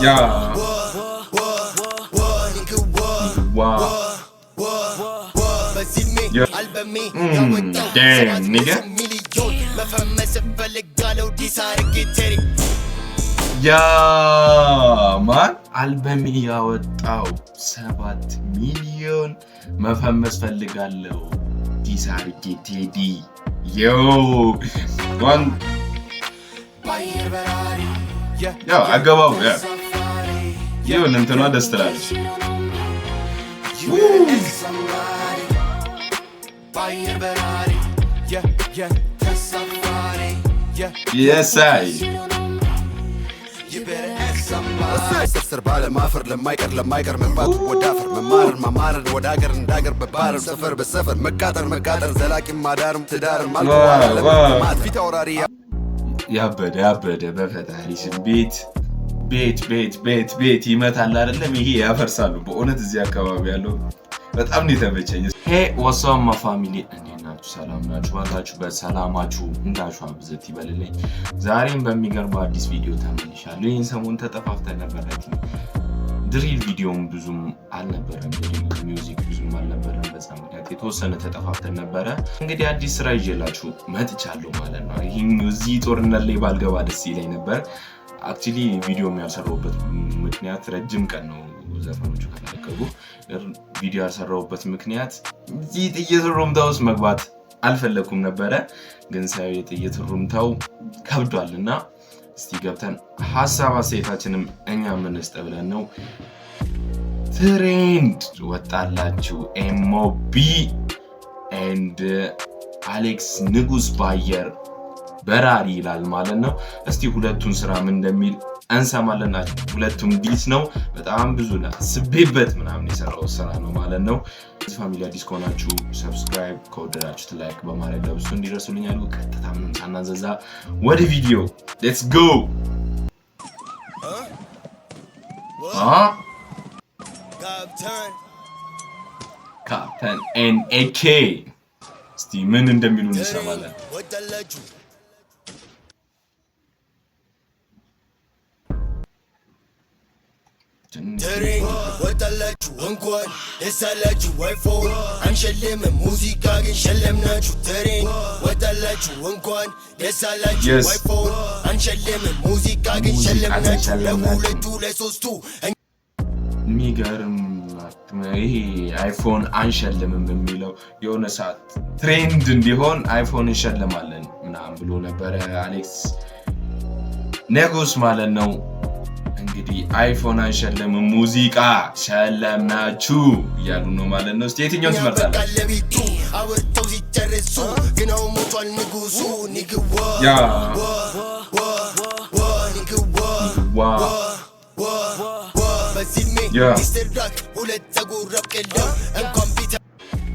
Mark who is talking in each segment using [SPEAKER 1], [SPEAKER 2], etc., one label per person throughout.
[SPEAKER 1] Yeah. Wow. Yeah. Damn, nigga. Yeah, man. አልበም ያወጣው 7 ሚሊዮን መፈመስ ፈልጋለሁ ዲስ አርጌ ቴዲ ዮ ዋን ያው አገባው ያ ይሁን እንትኗ ደስ ትላለች Yes, I.
[SPEAKER 2] ስር ባለ ማፈር ለማይቀር መባቱ ወዳፈር መማርን ወደ ሀገር እንዳገር በባህር ሰፈር በሰፈር መቃጠር ዘላቂም ማዳርም ትዳርም ማት ፊት አውራሪ
[SPEAKER 1] ያበደ በፈጣሪ ስም ቤት ይመታል አይደለም ይሄ ያፈርሳሉ በእውነት እዚህ አካባቢ ያለው በጣም ነው የተመቸኝ ሄይ ወሰማ ፋሚሊ እንዴት ናችሁ ሰላም ናችሁ ባላችሁበት ሰላማችሁ እንዳሻው ብዘት ይበልልኝ ዛሬም በሚገርም አዲስ ቪዲዮ ተመልሻለሁ ይሄን ሰሞን ተጠፋፍተን ነበር ድሪል ቪዲዮም ብዙም አልነበረም ሚውዚክ ብዙም አልነበረም በዛ ምክንያት የተወሰነ ተጠፋፍተን ነበር እንግዲህ አዲስ ስራ ይዤላችሁ መጥቻለሁ ማለት ነው ይሄን እዚህ ጦርነት ላይ ባልገባ ደስ ይለኝ ነበር አክቹሊ ቪዲዮ የሚያሰራውበት ምክንያት ረጅም ቀን ነው ዘፈኖቹ ከተለቀቁ ቪዲዮ ያሰራውበት ምክንያት እዚህ ጥይት ሩምታው ውስጥ መግባት አልፈለኩም ነበር ግን ሳይው የጥይት ሩምታው ከብዷልና እስቲ ገብተን ሐሳብ አስተያየታችንም እኛ ምን እንስጠብለን ነው ትሬንድ ወጣላችሁ ኤምኦቢ ኤንድ አሌክስ ንጉስ ባየር በራሪ ይላል ማለት ነው እስቲ ሁለቱን ስራ ምን እንደሚል እንሰማለን ሁለቱም ዲስ ነው በጣም ብዙ ስቤበት ምናምን የሰራው ስራ ነው ማለት ነው ፋሚሊ አዲስ ከሆናችሁ ሰብስክራይብ ከወደዳችሁት ላይክ በማድረግ ለብዙ እንዲደርሱልኝ ያሉ ቀጥታ ምንም ሳናዘዛ ወደ ቪዲዮ ሌትስ ጎ ካፕተን ኤንኤኬ እስቲ ምን እንደሚሉ እንሰማለን
[SPEAKER 3] Terrain, ወጣላችሁ እንኳን ደሳላችሁ አይፎን አንሸለም ሙዚቃ ግን ሸለምናችሁ Terrain, ወጣላችሁ እንኳን ደሳላችሁ አይፎን አንሸለም ሙዚቃ ግን ሸለምናችሁ ለሁለቱ ለሶስቱ
[SPEAKER 1] ሚገርም ይሄ አይፎን አንሸለምም የሚለው የሆነ ሰዓት ትሬንድ እንዲሆን አይፎን እንሸለማለን ምናምን ብሎ ነበር አሌክስ ንጉስ ማለት ነው እንግዲህ አይፎን አንሸለም ሙዚቃ ሸለምናችሁ ያሉ ነው ማለት ነው የትኛውን ትመርጣላችሁ
[SPEAKER 3] አወጣው ሲጨርሱ ግናው ሞቷል ንጉሱ ንግዋ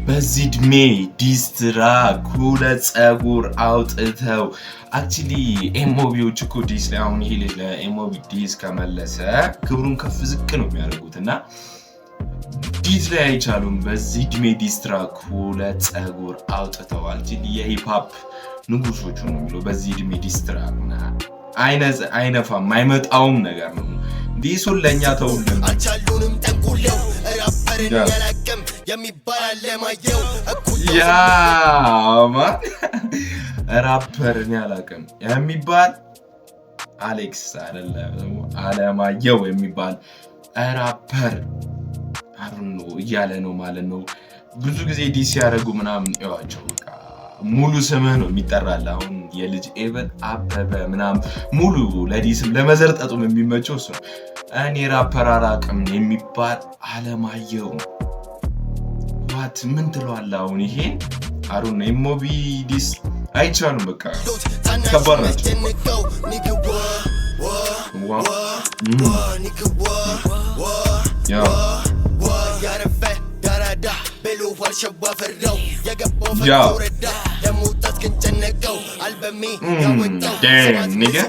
[SPEAKER 1] በዚህ ዕድሜ ዲስትራክ ሁለት ጸጉር አውጥተው አክቹሊ ኤምኦቢዎች እኮ ዲስ ላይ አሁን ይሄ ለኤምኦቢ ዲስ ከመለሰ ክብሩን ከፍ ዝቅ ነው የሚያደርጉትና ዲስ ላይ አይቻሉም በዚህ ዕድሜ ዲስትራክ ሁለት ጸጉር አውጥተው አክቹሊ የሂፕ ንጉሶቹ ነው የሚለው በዚህ ዕድሜ ዲስትራክና አይነፋም አይመጣውም ነገር ነው ዲሱን ለኛ ተውልን
[SPEAKER 3] አቻሉንም ተንኩለው ራፐርን ያላቀም የሚባል ለማየው
[SPEAKER 1] ያ ማን ራፐርን ያላቀም የሚባል አሌክስ አይደለም አለማየው የሚባል ራፐር አሩኑ እያለ ነው ማለት ነው ብዙ ጊዜ ዲስ ያደርጉ ምናምን ያዋቸው ሙሉ ስምህ ነው የሚጠራል አሁን የልጅ ኤቨን አበበ ምናምን ሙሉ ለዲስም ለመዘርጠጡም የሚመቸው እሱ እኔ ራፐር አላቅም የሚባል አለማየው ዋት ምን ትለዋለህ አሁን ይሄ አሩን ኤምኦቢ ዲስ አይቻሉም በቃ ከባድ ናቸው damn nigga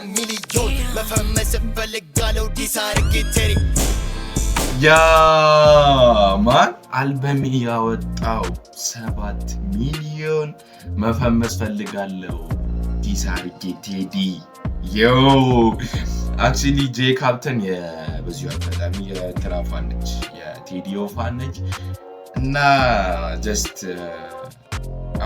[SPEAKER 1] ማን አልበም ያወጣው 7 ሚሊዮን መፈመስ ፈልጋለሁ ዲስ አርጌ ቴዲ ዮ አክቹሊ ጄ ካፕተን በዚሁ አጋጣሚ የእንትና ፋን ነች፣ የቴዲዮ ፋን ነች እና ጀስት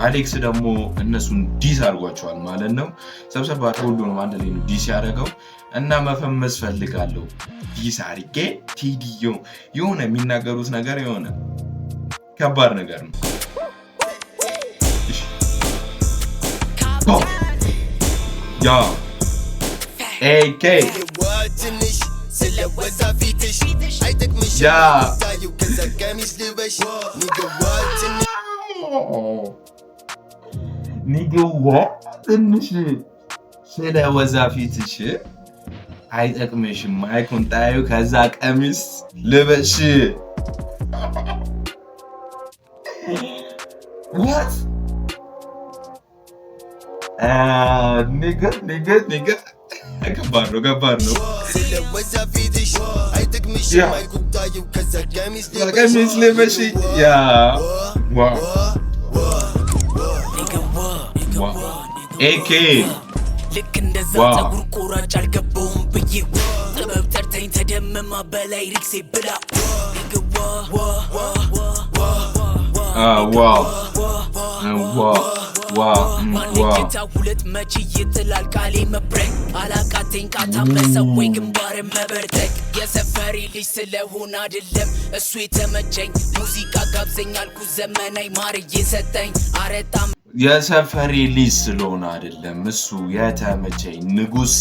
[SPEAKER 1] አሌክስ ደግሞ እነሱን ዲስ አድርጓቸዋል ማለት ነው። ሰብሰብ ሁሉንም አንድ ላይ ነው ዲስ ያደረገው እና መፈመስ ፈልጋለሁ ዲስ አድርጌ ቴዲዮ የሆነ የሚናገሩት ነገር የሆነ ከባድ ነገር ነው። ያ ኤኬ ያ ንግዋ ትንሽ ስለ ወዛፊትሽ አይጠቅምሽም። ማይኩን ጣዩ፣ ከዛ ቀሚስ ልበሽ። what ንገ ከባድ ነው። ቀሚስ ልበሽ። ያ ኤኬ ልክ እንደዛ ፀጉር ቆራጭ አልገባውም ብዬ ጥበብ ጠርተኝ ተደመማ በላይ ሪክሴ ብላ ማንጌታ ሁለት መቼ ይጥላል ቃሌ መብረቅ አላቃተኝ ቃታ መሰወይ ግንባር መበርጠቅ የሰፈሪ ልጅ ስለሆነ አይደለም እሱ የተመቸኝ ሙዚቃ ጋብዘኝ አልኩ ዘመናዊ ማር እየሰጠኝ አረጣም የሰፈሪ ልጅ ስለሆነ አይደለም እሱ የተመቸኝ ንጉስ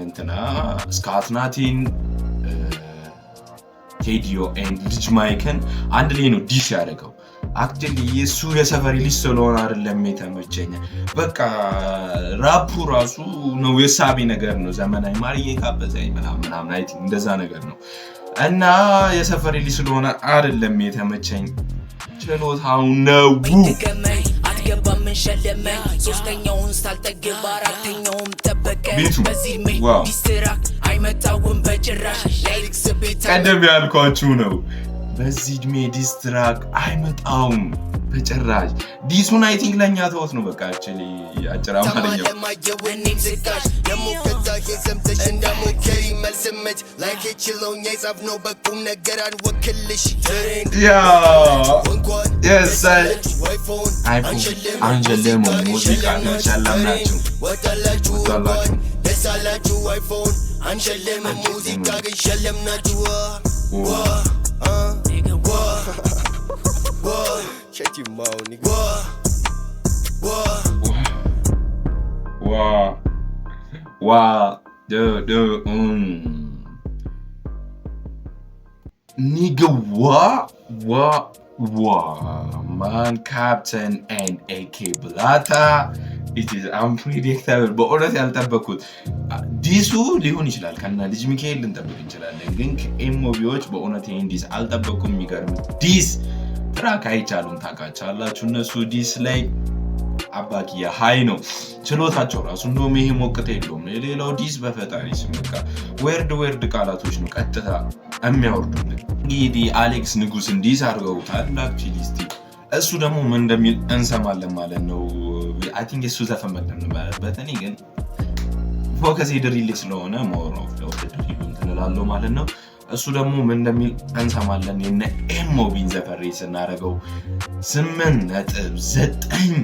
[SPEAKER 1] እንትና ስካትናቲን ቴዲዮ ልጅ ማይክን አንድ ላይ ነው ዲስ ያደረገው። አክቹሊ የሱ የሰፈሪ ልጅ ስለሆነ አይደለም የተመቸኝ፣ በቃ ራፑ ራሱ ነው የሳቢ ነገር ነው። ዘመናዊ ማር እየጋበዘኝ ምናምን አይ ቲንክ እንደዛ ነገር ነው እና የሰፈሪ ልጅ ስለሆነ አይደለም የተመቸኝ፣ ችሎታው ነው። አትገባም ሸለመ ሶስተኛውን ሳልጠግብ አራተኛውም ጠበቀ በዚህ ዲስትራክት አይመጣውም በጭራሽ ላይክስ ቤት ቀደም ያልኳችሁ ነው። በዚህ እድሜ ዲስትራክት አይመጣውም በጭራሽ። ዲሱን አይ ቲንክ ለኛ ተውት ነው በቃ አክቹሊ አጭር አማርኛው አንጀለሞ ሙዚቃ ሸለምናችሁ
[SPEAKER 3] Shut your mouth, nigga.
[SPEAKER 1] Man, Captain and AK Blata. It is unpredictable. በእውነት ያልጠበኩት ዲሱ ሊሆን ይችላል ከና ልጅ ሚካኤል ልንጠብቅ እንችላለን፣ ግን ከኤሞቢዎች በእውነት ይሄን ዲስ አልጠበኩም። የሚገርም ዲስ ትራክ አይቻሉም። ታውቃላችሁ እነሱ ዲስ ላይ አባኪ ሃይ ነው ችሎታቸው ራሱ። እንደውም ይሄ ሞቅታ የለውም። ሌላው ዲስ በፈጣሪ ስም በቃ ወርድ ቃላቶች ነው ቀጥታ የሚያወርዱልን። እንግዲህ አሌክስ ንጉስ እንዲስ አድርገውታል። አክቹሊ እሱ ደግሞ ምን እንደሚል እንሰማለን ማለት ነው። አይ ቲንክ እሱ ዘፈን መደምንበት እኔ ግን ፎከስ ድሪል ስለሆነ ሞር ኦፍ ድሪል እንላለው ማለት ነው። እሱ ደግሞ ምን እንደሚል እንሰማለን። የነ ኤሞቢን ዘፈን ሬት ስናደርገው 8.9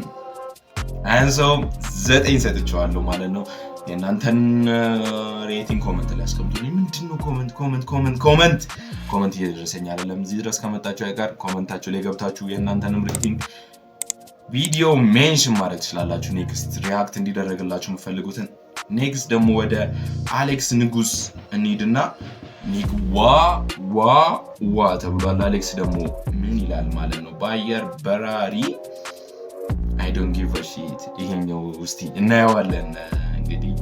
[SPEAKER 1] አንሰው 9 ሰጥቼዋለሁ ማለት ነው። የእናንተን ሬቲንግ ኮመንት ላይ አስቀምጡልኝ። ምንድነው ኮመንት እየደረሰኝ አይደለም። እዚህ ድረስ ከመጣችሁ አይቀር ኮመንታችሁ ላይ ገብታችሁ የእናንተንም ሬቲንግ ቪዲዮ ሜንሽን ማድረግ ትችላላችሁ። ኔክስት ሪአክት እንዲደረግላችሁ የምትፈልጉትን። ኔክስት ደግሞ ወደ አሌክስ ንጉስ እንሂድና ዋ ተብሏል። አሌክስ ደግሞ ምን ይላል ማለት ነው? በአየር በራሪ I don't give a shit። ይሄኛው እስቲ እናየዋለን። እንግዲህ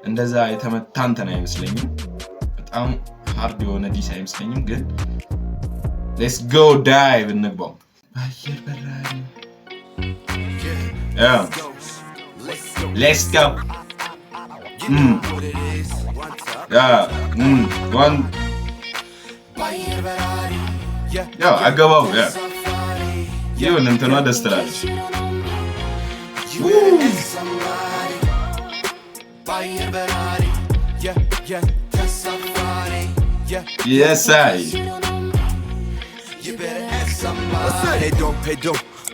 [SPEAKER 1] እንደዛ የተመታንተን አይመስለኝም፣ በጣም ሃርድ የሆነ ዲስ አይመስለኝም፣ ግን let's go dive እንግባው። በአየር በራሪ let's go one አገባው ይሁን እንትኗ ደስ ትላለች። Yes, I.
[SPEAKER 2] ሄዶ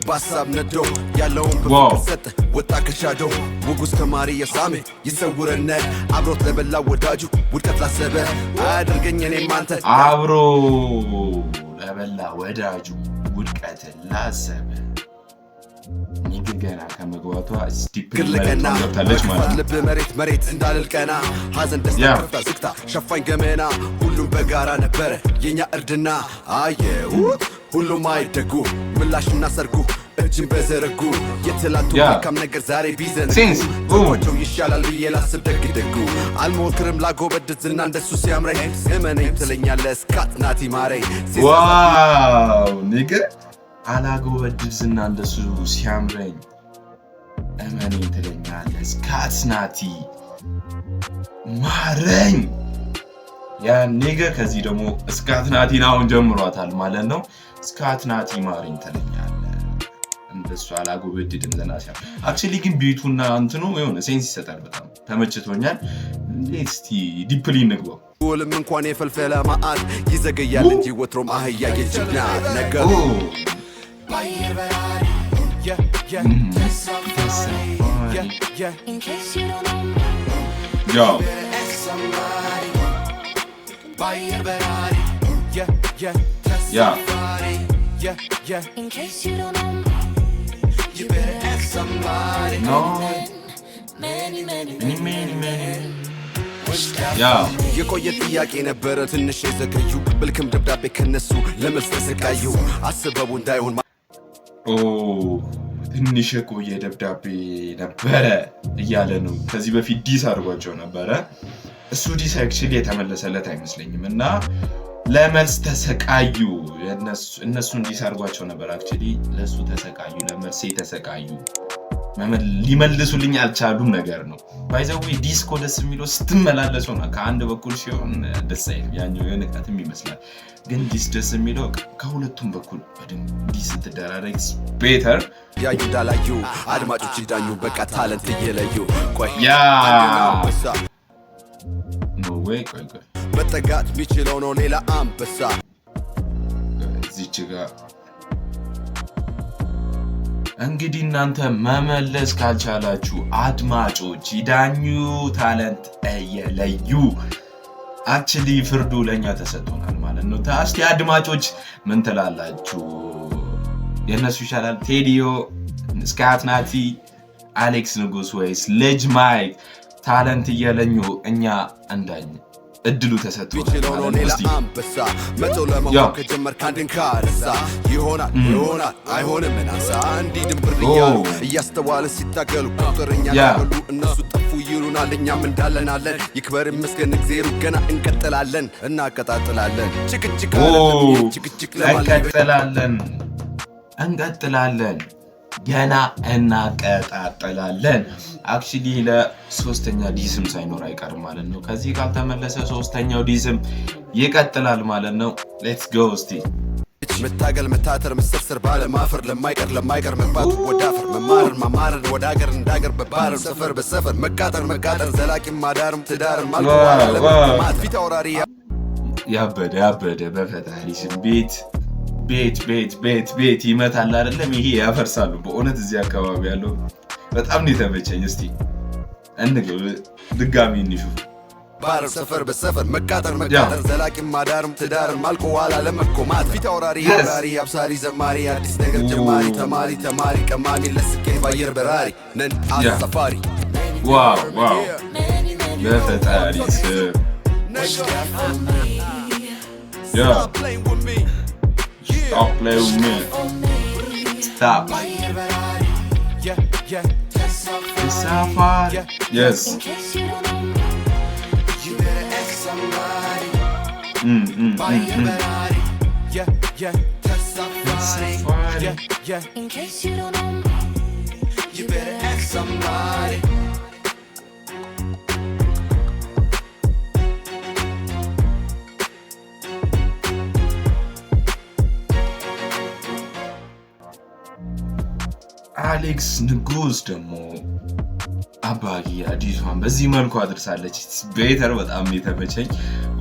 [SPEAKER 2] ባሳብ ነዶ ያለውን በፍቅር ሰጠ ወጣ ከሻዶ ውጉስ ተማሪ የሳሜ ይሰውረነ አብሮት ለበላ ወዳጁ ውድቀት ላሰበ አያድርገኝ እኔም አንተ
[SPEAKER 1] አብሮ ለበላ ወዳጁ ውድቀት ላሰበ ገና ከመግባቷ ስቲፕል ገብታለች ማለት
[SPEAKER 2] ልብ መሬት እንዳልልቀና ሐዘን ደስታ ከፍታ ዝግታ ሸፋኝ ገመና ሁሉም በጋራ ነበረ የኛ እርድና አየሁት ሁሉም አይደጉ ምላሽና ሰርጉ እጅን በዘረጉ የትላንቱ መልካም ነገር ዛሬ ቢዘነጉ ይሻላል ብዬ ላስብ ደግደጉ አልሞክርም ላጎበድድ ዝና እንደሱ ሲያምረኝ እመነኝ ትለኛለህ እስካጥናት ይማረኝ
[SPEAKER 1] ዋው ኒገ አላጎበድድ ዝና እንደሱ ሲያምረኝ እመነኝ ትለኛለህ እስካጥናት ማረኝ ያ ኒገ ከዚህ ደግሞ እስካጥናቲን አሁን ጀምሯታል ማለት ነው እስካጥናት ማረኝ ትለኛለህ እንደሱ አላጎበድድም ዘና ሲያ አክቹሊ ግን ቤቱና እንትኑ የሆነ ሴንስ ይሰጣል በጣም ተመችቶኛል እስቲ ዲፕሊ እንግባው
[SPEAKER 2] ሁሉም እንኳን የፈልፈለ ማአት ይዘገያል እንጂ ወትሮም አህያ የጅግና ነገር
[SPEAKER 1] Yo. Yeah.
[SPEAKER 4] In case you don't know, you better ask somebody.
[SPEAKER 1] No.
[SPEAKER 4] Many.
[SPEAKER 1] Yeah.
[SPEAKER 2] የቆየ ጥያቄ ነበረ ትንሽ የዘገዩ ብልክም ደብዳቤ ከነሱ ለመልስ ተሰቃዩ አስበቡ እንዳይሆን
[SPEAKER 1] ትንሽ የቆየ ደብዳቤ ነበረ እያለ ነው ከዚህ በፊት ዲስ አድርጓቸው ነበረ እሱ ዲስ አክቹሊ የተመለሰለት አይመስለኝም እና ለመልስ ተሰቃዩ እነሱ ዲስ አድርጓቸው ነበር አክቹሊ ለሱ ተሰቃዩ ለመልስ ተሰቃዩ ሊመልሱልኝ አልቻሉም ነገር ነው ባይዘው ዲስ ኮደስ የሚለው ስትመላለሰው ነው ከአንድ በኩል ሲሆን ደስ አይልም ያኛው የነቃትም ይመስላል ግን ዲስ ደስ የሚለው ከሁለቱም በኩል በደንብ ዲስ ተደራረግ ቤተር
[SPEAKER 2] ያዩ ዳላዩ አድማጮች ይዳኙ በቃ ታለንት እየለዩ ቆይ
[SPEAKER 1] ያ ኖ ዌይ ቆይ
[SPEAKER 2] መጠጋት ቢችለው ነው ሌላ አንበሳ
[SPEAKER 1] እዚች ጋር እንግዲህ እናንተ መመለስ ካልቻላችሁ አድማጮች ይዳኙ ታለንት እየለዩ አክቹሊ ፍርዱ ለኛ ተሰጥቶናል ማለት ነው ታስቲ አድማጮች ምን ትላላችሁ የነሱ ይሻላል ቴዲዮ ስካትናቲ አሌክስ ንጉስ ወይስ ልጅ ማይክ ታለንት እየለኙ እኛ እንዳኝ እድሉ ተሰጥቶናል ማለት ነው
[SPEAKER 2] አንበሳ መቶ ለማወቅ ከጀመር ካንድን ካረሳ ይሆናል አይሆንም እናንሳ እንዲ ድንብር ይያሉ እያስተዋልን ሲታገሉ ቁጥርኛ ያሉ እነሱ ጠፉ ይሉናል እኛም እንዳለናለን ይክበር ይመስገን እግዚአብሔር ገና እንቀጥላለን እናቀጣጥላለን ጭቅጭቅ እንቀጥላለን ገና እናቀጣጥላለን አክቹሊ ለሶስተኛ ዲስም ሳይኖር አይቀርም ማለት ነው ከዚህ ካልተመለሰ ሶስተኛው ዲስም ይቀጥላል ማለት ነው ሌትስ ጎ እስቲ መታገል መታተር መሰርሰር ባለማፈር ለማይቀር መባቱ ወዳፈር መማርን ወደ ሀገር እንዳገር በባህር ሰፈር በሰፈር መቃጠር ዘላቂም ማዳርም ትዳርም አልቆዋል ማጥፊት አውራሪ
[SPEAKER 1] ያበደ በፈጣሪ ስም ቤት ይመታል አይደለም ይሄ ያፈርሳሉ በእውነት እዚህ አካባቢ ያለው በጣም ነው የተመቸኝ እስቲ እንግዲህ ድጋሚ እንሹፍ
[SPEAKER 2] ባር ሰፈር በሰፈር መቃጠር ዘላቂም ማዳርም ትዳርም አልቆዋል ለመቆማት ፊት አውራሪ አብሳሪ ዘማሪ አዲስ ነገር ጀማሪ ተማሪ ቀማሚ ለስኬት ባየር በራሪ ነን አሳፋሪ
[SPEAKER 1] ዋው በፈጣሪ ስም Stop playing with me. Stop. Safari. Yes.
[SPEAKER 3] You better ask somebody.
[SPEAKER 1] Safari.
[SPEAKER 4] In case you don't know,
[SPEAKER 3] You better ask somebody.
[SPEAKER 1] አሌክስ ንጉስ ደግሞ አባጊ አዲሷን በዚህ መልኩ አድርሳለች። ቤተር በጣም የተመቸኝ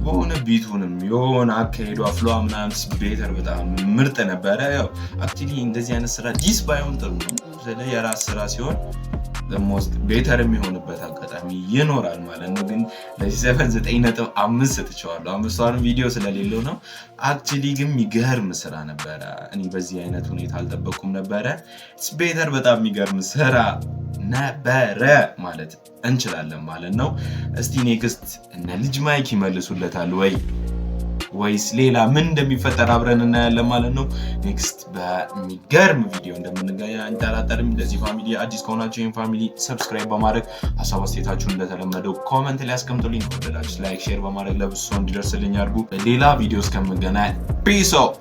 [SPEAKER 1] በሆነ ቢቱንም የሆነ አካሄዷ ፍሎ ምናምን ቤተር በጣም ምርጥ ነበረ። ያው አክቹሊ እንደዚህ አይነት ስራ ዲስ ባይሆን ጥሩ ነው። ስለ የራስ ስራ ሲሆን ሞስት ቤተር የሚሆንበት አጋጣሚ ይኖራል ማለት ነው። ግን ለዚህ ዘፈን 9.5 ሰጥቼዋለሁ። አምስቷን ቪዲዮ ስለሌለው ነው። አክቹሊ ግን የሚገርም ስራ ነበረ። እኔ በዚህ አይነት ሁኔታ አልጠበቅኩም ነበረ። ቤተር በጣም የሚገርም ስራ ነበረ ማለት እንችላለን ማለት ነው። እስቲ ኔክስት እነ ልጅ ማይክ ይመልሱለታል ወይስ ሌላ ምን እንደሚፈጠር አብረን እናያለን ማለት ነው። ኔክስት በሚገርም ቪዲዮ እንደምንገናኝ አንጠራጠርም። ለዚህ ፋሚሊ አዲስ ከሆናችሁ ይህን ፋሚሊ ሰብስክራይብ በማድረግ ሀሳብ አስተያየታችሁን እንደተለመደው ኮመንት ላይ አስቀምጡልኝ። ከወደዳችሁ ላይክ ሼር በማድረግ ለብዙ ሰው እንዲደርስልኝ አድርጉ። ሌላ ቪዲዮ እስከምንገናኝ ፒስ አውት።